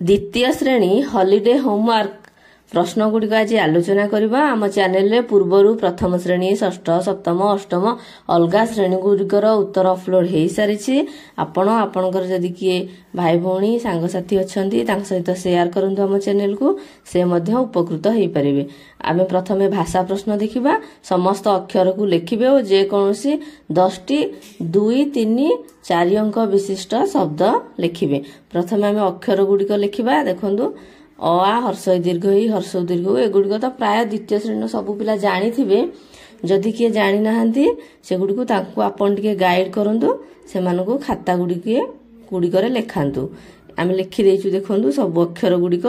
द्वितीय श्रेणी holiday homework प्रश्न गुड़िक आज आलोचना करबा। आम चैनल रे पूर्वरु प्रथम श्रेणी षष्ठ सप्तम अष्टम अलगा श्रेणी गुड़िकर उत्तर अपलोड हो सारी। आपणकर जदि किए भाई भौणी सांगसाथी अच्छी सहित शेयर करंतु आम चैनल को से मध्य उपकृत हो पारे। आमे प्रथमे भाषा प्रश्न देखिबा। समस्त अक्षर को लिखिबे और जेकोसी 10टी 2 3 4 अंक विशिष्ट शब्द लिखिबे। प्रथमे आमे अक्षर गुड़िक लिखिबा। देखंतु अ आ हर्ष दीर्घ ई हर्ष दीर्घ एगुड़िक तो प्राय द्वितीय श्रेणी सबु पिला जानी थिबे। जदि किए जानी नाहंती से गुड़िक तांको आपण टिके गाइड करंतु। से मानको खाता गुड़िकरे लेखांतु। आमे लिखि देइछु। देखंतु सब अक्षर गुड़िक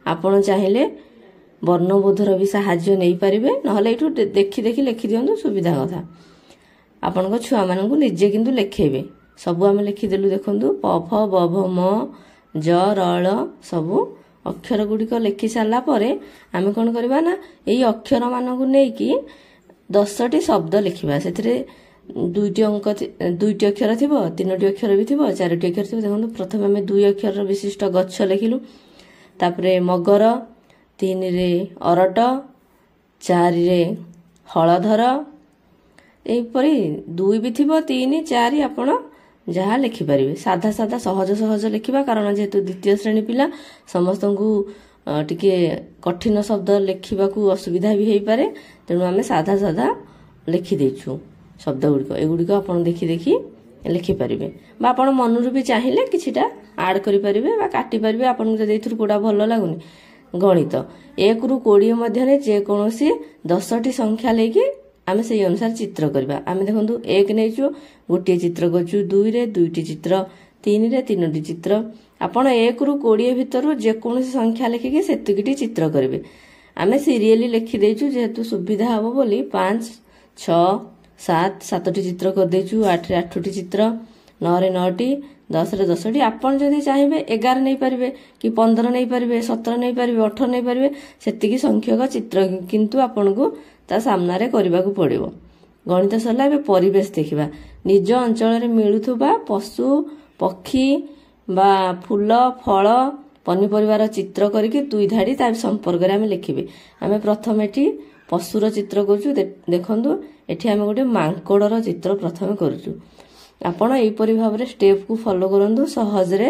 आपण चाहिले वर्णबोधर भी सहाय्य नहीं पारिबे। नहले एठु देखि देखि लिखि दियंतु सुविधा कथा। आपनको छुआ माननको निजे किंतु लिखेबे। सब आमे लिखि देलु। देखंतु प फ ब भ म ज र ळ सबु अक्षर गुड़िक लिखि सारा पर आमे कौन करबा ना एई अक्षर मानकु नै कि 10टी शब्द लिखिबा। सेथिरे 2टी अंक 2टी अक्षर थिबो 3टी अक्षर भी थिबो 4टी अक्षर थिबो। देखंतु प्रथमे आमे 2 अक्षर विशिष्ट गच्छ लिखिलु। तापरे मगर 3 रे अरट 4 रे हलधर एपरी 2 भी थिबो 3 4 आपण जहाँ लिखिपारे। साधा साधा सहज सहज लिखा कारण जेहेतु द्वितीय श्रेणी पिला समस्त को टिके कठिन शब्द लिखा असुविधा भी हो पारे। तेणु आम साधा साधा लिखिदेचु शब्द गुड़िक एगुड़िक आप देखि देखि लिखिपारे। आप मनरू भी चाहिए किछिटा आड करें काटिपारे। आपको जब ये कौटा भल लगुनि गणित 1 ରୁ 20 मध्य जेकोसी 10टी संख्या लेकिन आमे से अनुसार चित्र करबा। आमे देखंतु 1 नेचु गोटे चित्र करछु 2 रे 2टी चित्र 3 रे 3टी चित्र। आपण 1 ରୁ 20 भितर जेकोसी संख्या लिखिके सेतिकिटी चित्र करबे। आमे सीरियली लिखि देचु जेहेतु सुविधा हबो बोली 5 6 7 7टी चित्र कर देचु 8 रे 8टी चित्र 9 रे 9टी 10 रे 10टी। आपण जदि चाहिबे 11 नै परिबे कि 15 नै परिबे 17 नै परिबे 18 नै परिबे सेतिकी संख्यक चित्र किंतु आपनको ता सामना रे करबा को पड़िबो। गणित सरला बे परिवेश देखिबा। निज अंचल रे मिलुथुबा पशु पक्षी बा फूल फल पनिपरिवार चित्र करके 2 धाड़ी ता संपर्क रे हम लिखिबे। हमें प्रथम एठी पशुर चित्र करछु। देखंतु एठी हम गोटे मांकड़र चित्र प्रथम करछु। आपण एई परि भाव रे स्टेप को फॉलो करंतु सहज रे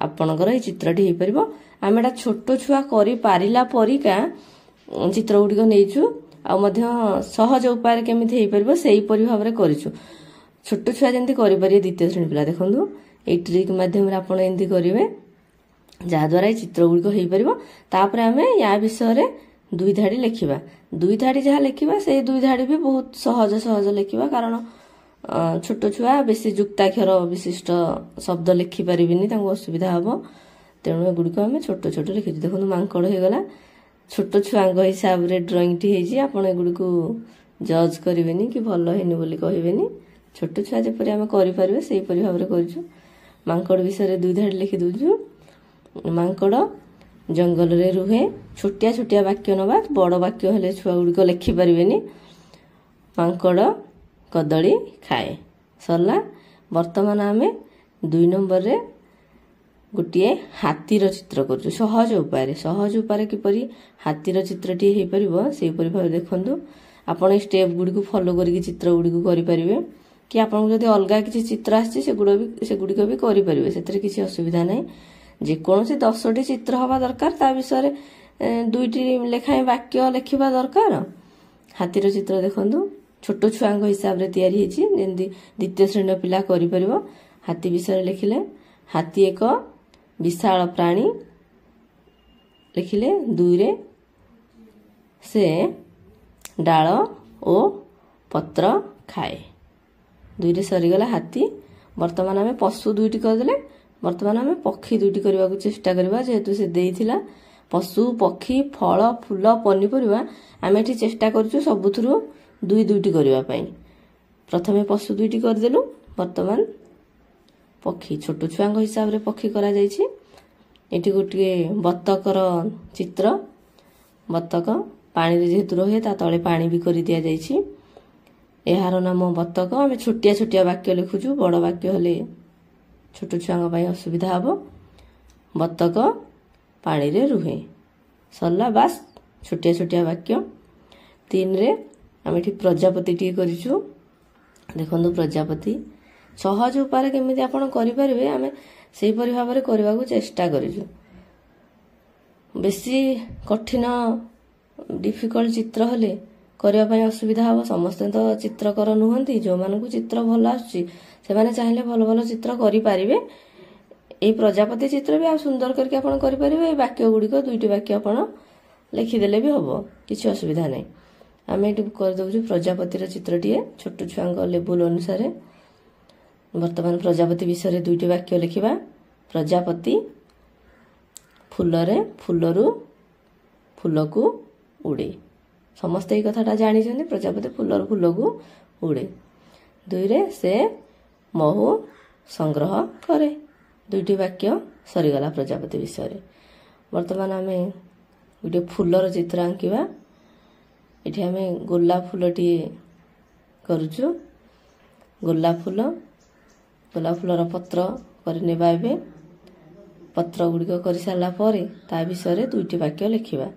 आपणकर ए चित्रटी हे परिबो। आमेडा छोटो छुआ करि पारिला परिका चित्र गुडिक नेइछु आ मध्य सहज उपाय केमिति हे परिबो सेई परि भाव रे करिछु। छोटो छुआ जेंति करि पारे द्वितीय श्रेणी पिला देखंतु ए ट्रिक माध्यम रे आपण एंति करिवे जा द्वारा चित्र गुडिक हे परिबो। तापर हमें या विषय रे 2 धाड़ी लिखिबा। 2 धाड़ी जहा लिखिबा से 2 धाड़ी भी बहुत सहज सहज लिखिबा कारण छोटो छुआ बेसी जुक्ताक्षर विशिष्ट शब्द लिखि पारिबिनी तांको असुविधा हबो। तेणु गुडिक हमें छोटो छोटो लिखिछु। देखंतु मांकड़ हे गला छोटो छुआंग हिसाब रे ड्राइंग टी हेजी। आपण एगुडीको जज करिवेनी कि भलो हेनी बोली कहिवेनी। छोटो छुआ जेपरि हम करि पारिबे सेही परि भाव रे करिछु। मांकड़ विषय रे 2 धाड़ी लिखि दोछु। मांकड़ जंगल रे रुहे छोटिया छोटिया वाक्य नबा बड़ वाक्य हेले छुआ गुडीको लिखि पारिवेनी। मांकड़ कदली खाए सरला। वर्तमान आमे 2 नंबर रे गोटे हाथीर चित्र करछु। सहज उपाय किपरि हाथीर चित्रटी हे परिबो सेही परि भाव देखंतु। आपण स्टेप गुडी को फॉलो करके चित्र गुडी को करि परिबे कि आपण जदि अलगा किछि चित्र आछि से गुडी को भी करि परिबे। सेतरे किछि असुविधा नै। जे कोनोसी 10टी चित्र हवा दरकार ता विषय रे 2टी लेखाय वाक्य लिखिबा दरकार। हाथीर चित्र देखंतु छोटो छुआंग हिसाब रे तयारी हेछि जेंति द्वितीय श्रेणी पिला करि परिबो। हाथी विषय लिखिले हाथी एक विशाल प्राणी लिखिले 2 रे से डाल ओ पत्र खाए 2 रे सरीगला हाथी। वर्तमान हमें पशु 2टी कर देले। वर्तमान हमें पक्षी 2टी करबा को चेष्टा करबा जेहेतु से देइथिला पशु पक्षी फल फूल पनिपरिवा आमे एठी चेष्टा करछु सबुथुरु 2टी करबा पई। प्रथमे पशु 2टी कर देलु। वर्तमान पक्षी छोटो छुआंग हिसाब रे पक्षी करा जायछि। एठी गोटे बत्तकर चित्र। बत्तक पानी रे जेहेतु रहे ता तळे पानी भी करि दिया जायछि। एहार नाम बत्तक। आमे छोटिया छोटिया वाक्य लिखुछु बड़ वाक्य हले छोटो छुआंग पई असुविधा हबो। बत्तक ପାଣିରେ ରୁହେ। ସରିଲା, ବାସ୍ ଛୋଟିଆ ଛୋଟିଆ ବାକ୍ୟ। 3ରେ ଆମେ ଏଠି ପ୍ରଜାପତି ଟିକେ କରିଛୁ। ଦେଖନ୍ତୁ ପ୍ରଜାପତି ସହଜ ଉପାୟରେ କେମିତି ଆପଣ କରିପାରିବେ ଆମେ ସେହିପରି ଭାବରେ କରିବାକୁ ଚେଷ୍ଟା କରିଛୁ। ବେଶୀ କଠିନ ଡିଫିକଲ୍ଟ ଚିତ୍ର ହେଲେ କରିବା ପାଇଁ ଅସୁବିଧା ହେବ। ସମସ୍ତେ ତ ଚିତ୍ରକର ନୁହନ୍ତି। ଯେଉଁମାନଙ୍କୁ ଚିତ୍ର ଭଲ ଆସୁଛି ସେମାନେ ଚାହିଁଲେ ଭଲ ଭଲ ଚିତ୍ର କରିପାରିବେ। ଏଇ ପ୍ରଜାପତି ଚିତ୍ର ବି ଆଉ ସୁନ୍ଦର କରିକି ଆପଣ କରିପାରିବେ। ଏଇ ବାକ୍ୟ ଗୁଡ଼ିକ 2ଟି ବାକ୍ୟ ଆପଣ ଲେଖିଦେଲେ ବି ହେବ, କିଛି ଅସୁବିଧା ନାହିଁ। ଆମେ ଏଠି କରିଦେଉଛୁ ପ୍ରଜାପତିର ଚିତ୍ରଟିଏ ଛୋଟ ଛୁଆଙ୍କ ଲେବୁଲ ଅନୁସାରେ। ବର୍ତ୍ତମାନ ପ୍ରଜାପତି ବିଷୟରେ 2ଟି ବାକ୍ୟ ଲେଖିବା। ପ୍ରଜାପତି ଫୁଲରେ ଫୁଲରୁ ଫୁଲକୁ ଉଡ଼େ। ସମସ୍ତେ ଏଇ କଥାଟା ଜାଣିଛନ୍ତି, ପ୍ରଜାପତି ଫୁଲରୁ ଫୁଲକୁ ଉଡ଼େ। 2ରେ ସେ ମହୁ ସଂଗ୍ରହ କରେ। 2ଟି ବାକ୍ୟ ସରିଗଲା ପ୍ରଜାପତି ବିଷୟରେ। ବର୍ତ୍ତମାନ ଆମେ ଗୋଟେ ଫୁଲର ଚିତ୍ର ଆଙ୍କିବା। ଏଠି ଆମେ ଗୋଲାପ ଫୁଲଟିଏ କରୁଛୁ। ଗୋଲାପ ଫୁଲର ପତ୍ର କରିନେବା। ଏବେ ପତ୍ର ଗୁଡ଼ିକ କରିସାରିଲା ପରେ ତା ବିଷୟରେ 2ଟି ବାକ୍ୟ ଲେଖିବା।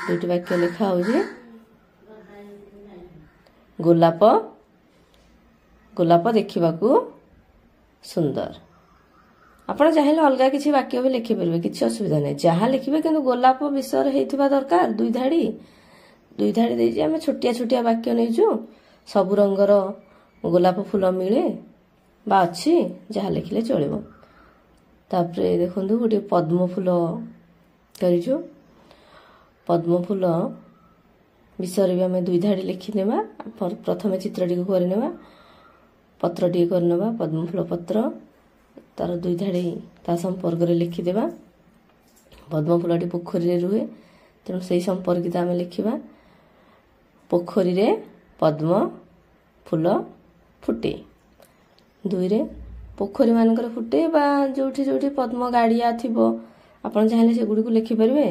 2ଟି ବାକ୍ୟ ଲେଖା ହେଉଛି ଗୋଲାପ ଦେଖିବାକୁ ସୁନ୍ଦର। ଆପଣ ଚାହିଁଲେ ଅଲଗା କିଛି ବାକ୍ୟ ବି ଲେଖିପାରିବେ, କିଛି ଅସୁବିଧା ନାହିଁ। ଯାହା ଲେଖିବେ କିନ୍ତୁ ଗୋଲାପ ବିଷୟରେ ହେଇଥିବା ଦରକାର। 2 ଧାଡ଼ି ଦେଇଛି। ଆମେ ଛୋଟିଆ ଛୋଟିଆ ବାକ୍ୟ ନେଇଛୁ। ସବୁ ରଙ୍ଗର ଗୋଲାପ ଫୁଲ ମିଳେ ବା ଅଛି, ଯାହା ଲେଖିଲେ ଚଳିବ। ତାପରେ ଦେଖନ୍ତୁ ଗୋଟେ ପଦ୍ମ ଫୁଲ କରିଛୁ। ପଦ୍ମ ଫୁଲ ବିଷୟରେ ବି ଆମେ 2 ଧାଡ଼ି ଲେଖିନେବା। ପ୍ରଥମେ ଚିତ୍ରଟିକୁ କରିନେବା, ପତ୍ରଟିଏ କରିନେବା। ପଦ୍ମ ଫୁଲ ପତ୍ର, ତାର 2 ଧାଡ଼ି ତା ସମ୍ପର୍କରେ ଲେଖିଦେବା। ପଦ୍ମ ଫୁଲଟି ପୋଖରୀରେ ରୁହେ, ତେଣୁ ସେହି ସମ୍ପର୍କିତ ଆମେ ଲେଖିବା। ପୋଖରୀରେ ପଦ୍ମ ଫୁଲ ଫୁଟେ। 2ରେ ପୋଖରୀ ମାନଙ୍କରେ ଫୁଟେ ବା ଯୋଉଠି ଯୋଉଠି ପଦ୍ମ ଗାଡ଼ିଆ ଥିବ ଆପଣ ଚାହିଁଲେ ସେଗୁଡ଼ିକୁ ଲେଖିପାରିବେ।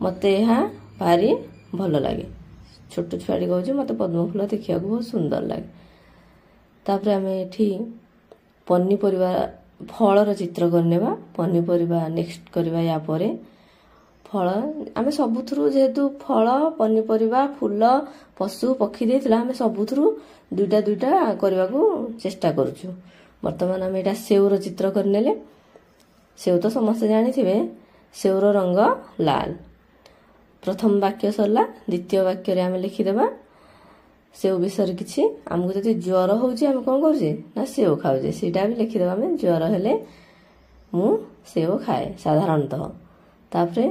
ମୋତେ ଏହା ଭାରି ଭଲ ଲାଗେ। ଛୋଟ ଛୁଆଟି କହୁଛି ମୋତେ ପଦ୍ମ ଫୁଲ ଦେଖିବାକୁ ବହୁତ ସୁନ୍ଦର ଲାଗେ। ତାପରେ ଆମେ ଏଠି ପନିପରିବା ଫଳର ଚିତ୍ର କରିନେବା। ପନିପରିବା ନେକ୍ସଟ କରିବା। ୟା ପରେ ଫଳ ଆମେ ସବୁଥିରୁ, ଯେହେତୁ ଫଳ, ପନିପରିବା, ଫୁଲ, ପଶୁ ପକ୍ଷୀ ଦେଇଥିଲା, ଆମେ ସବୁଥିରୁ 2ଟା କରିବାକୁ ଚେଷ୍ଟା କରୁଛୁ। ବର୍ତ୍ତମାନ ଆମେ ଏଇଟା ସେଉର ଚିତ୍ର କରିନେଲେ। ସେଉ ତ ସମସ୍ତେ ଜାଣିଥିବେ, ସେଉର ରଙ୍ଗ ଲାଲ। ପ୍ରଥମ ବାକ୍ୟ ସରିଲା। 2ୟ ବାକ୍ୟରେ ଆମେ ଲେଖିଦେବା ସେଉ ବିଷୟରେ କିଛି। ଆମକୁ ଯଦି ଜ୍ୱର ହେଉଛି ଆମେ କ'ଣ କରୁଛେ ନା ସେଉ ଖାଉଛେ, ସେଇଟା ବି ଲେଖିଦେବା। ଆମେ ଜ୍ୱର ହେଲେ ମୁଁ ସେଉ ଖାଏ ସାଧାରଣତଃ। ତାପରେ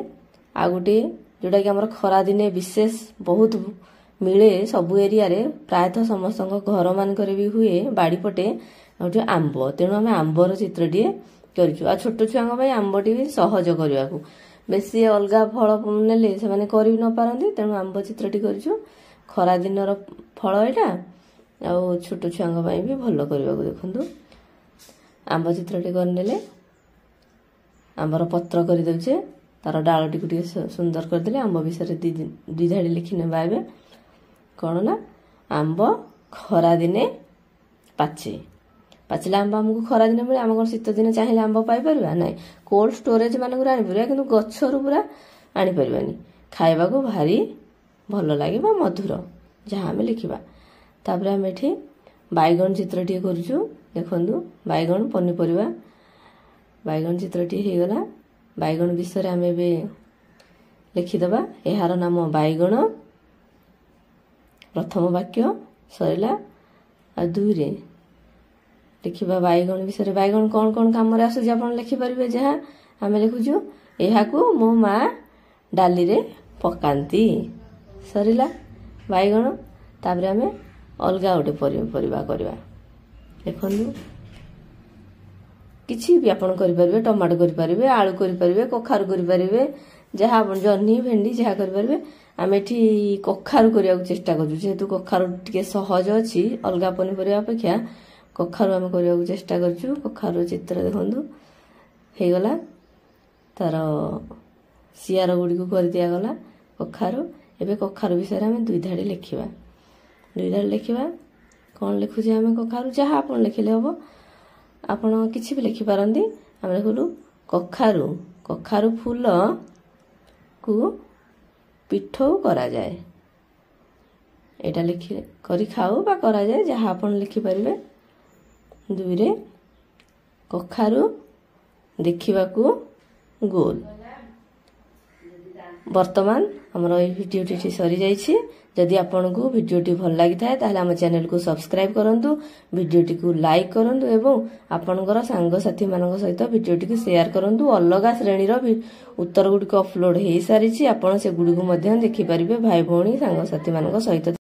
ଆଉ ଗୋଟିଏ ଯେଉଁଟାକି ଆମର ଖରାଦିନେ ବିଶେଷ ବହୁତ ମିଳେ ସବୁ ଏରିଆରେ, ପ୍ରାୟତଃ ସମସ୍ତଙ୍କ ଘରମାନଙ୍କରେ ବି ହୁଏ, ବାଡ଼ିପଟେ ଗୋଟେ ଆମ୍ବ। ତେଣୁ ଆମେ ଆମ୍ବର ଚିତ୍ରଟିଏ କରିଛୁ। ଆଉ ଛୋଟ ଛୁଆଙ୍କ ପାଇଁ ଆମ୍ବଟି ବି ସହଜ କରିବାକୁ। ବେଶୀ ଅଲଗା ଫଳ ନେଲେ ସେମାନେ କରି ନ ପାରନ୍ତି, ତେଣୁ ଆମ୍ବ ଚିତ୍ରଟି କରିଛୁ। ଖରାଦିନର ଫଳ ଏଇଟା, ଆଉ ଛୋଟ ଛୁଆଙ୍କ ପାଇଁ ବି ଭଲ କରିବାକୁ। ଦେଖନ୍ତୁ ଆମ୍ବ ଚିତ୍ରଟି କରିନେଲେ। ଆମ୍ବର ପତ୍ର କରିଦେଉଛେ, ତାର ଡାଳଟିକୁ ଟିକେ ସୁନ୍ଦର କରିଦେଲେ। ଆମ୍ବ ବିଷୟରେ 2 ଧାଡ଼ି ଲେଖିନେବା। ଏବେ କ'ଣ ନା ଆମ୍ବ ଖରାଦିନେ ପାଚେ। ପାଚିଲା ଆମ୍ବ ଆମକୁ ଖରାଦିନେ ମିଳେ। ଆମେ କ'ଣ ଶୀତ ଦିନେ ଚାହିଁଲେ ଆମ୍ବ ପାଇପାରିବା? ନାହିଁ। କୋଲ୍ଡ ଷ୍ଟୋରେଜ ମାନଙ୍କରୁ ଆଣିପାରିବା, କିନ୍ତୁ ଗଛରୁ ପୁରା ଆଣିପାରିବାନି। ଖାଇବାକୁ ଭାରି ଭଲ ଲାଗେ ବା ମଧୁର, ଯାହା ଆମେ ଲେଖିବା। ତାପରେ ଆମେ ଏଠି ବାଇଗଣ ଚିତ୍ରଟିଏ କରୁଛୁ। ଦେଖନ୍ତୁ ବାଇଗଣ ପନିପରିବା, ବାଇଗଣ ଚିତ୍ରଟିଏ ହେଇଗଲା। ବାଇଗଣ ବିଷୟରେ ଆମେ ଏବେ ଲେଖିଦେବା। ଏହାର ନାମ ବାଇଗଣ। ପ୍ରଥମ ବାକ୍ୟ ସରିଲା। ଆଉ 2ରେ ଲେଖିବା ବାଇଗଣ ବିଷୟରେ। ବାଇଗଣ କ'ଣ କ'ଣ କାମରେ ଆସୁଛି ଆପଣ ଲେଖିପାରିବେ। ଯାହା ଆମେ ଲେଖୁଛୁ, ଏହାକୁ ମୋ ମା ଡାଲିରେ ପକାନ୍ତି। ସରିଲା ବାଇଗଣ। ତାପରେ ଆମେ ଅଲଗା ଗୋଟେ ପରିବା କରିବା। ଦେଖନ୍ତୁ କିଛି ବି ଆପଣ କରିପାରିବେ। ଟମାଟୋ କରିପାରିବେ, ଆଳୁ କରିପାରିବେ, କଖାରୁ କରିପାରିବେ, ଯାହା ଆପଣ ଜହ୍ନି, ଭେଣ୍ଡି ଯାହା କରିପାରିବେ। ଆମେ ଏଠି କଖାରୁ କରିବାକୁ ଚେଷ୍ଟା କରୁଛୁ, ଯେହେତୁ କଖାରୁ ଟିକେ ସହଜ ଅଛି ଅଲଗା ପନିପରିବା ଅପେକ୍ଷା। କଖାରୁ ଆମେ କରିବାକୁ ଚେଷ୍ଟା କରୁଛୁ। କଖାରୁ ଚିତ୍ର ଦେଖନ୍ତୁ ହେଇଗଲା। ତାର ସିଆର ଗୁଡ଼ିକୁ କରିଦିଆଗଲା କଖାରୁ। ଏବେ କଖାରୁ ବିଷୟରେ ଆମେ 2 ଧାଡ଼ି ଲେଖିବା। 2 ଧାଡ଼ି ଲେଖିବା। କ'ଣ ଲେଖୁଛେ ଆମେ? କଖାରୁ। ଯାହା ଆପଣ ଲେଖିଲେ ହେବ, ଆପଣ କିଛି ବି ଲେଖିପାରନ୍ତି। ଆମେ ଲେଖିଲୁ କଖାରୁ କଖାରୁ ଫୁଲ କୁ ପିଠଉ କରାଯାଏ। ଏଇଟା କରି ଖାଉ ବା କରାଯାଏ, ଯାହା ଆପଣ ଲେଖିପାରିବେ। 2ରେ କଖାରୁ ଦେଖିବାକୁ ଗୋଲ। ବର୍ତ୍ତମାନ ଆମର এই ଭିଡିଓଟି ସରିଯାଇଛି। ଯଦି ଆପଣଙ୍କୁ ଭିଡିଓଟି ଭଲ ଲାଗିଥାଏ ତାହେଲେ ଆମ ଚ୍ୟାନେଲକୁ ସବସ୍କ୍ରାଇବ କରନ୍ତୁ, ଭିଡିଓଟିକୁ ଲାଇକ୍ କରନ୍ତୁ ଏବଂ ଆପଣଙ୍କର ସାଙ୍ଗସାଥୀ ମାନଙ୍କ ସହିତ ଭିଡିଓଟିକୁ ସେୟାର କରନ୍ତୁ। ଅଲଗା ଶ୍ରେଣୀର ଉତ୍ତର ଗୁଡ଼ିକ ଅପଲୋଡ ହେଇସାରିଛି, ଆପଣ ସେଗୁଡ଼ିକୁ ମଧ୍ୟ ଦେଖିପାରିବେ ଭାଇ ଭଉଣୀ ସାଙ୍ଗସାଥୀ ମାନଙ୍କ ସହିତ।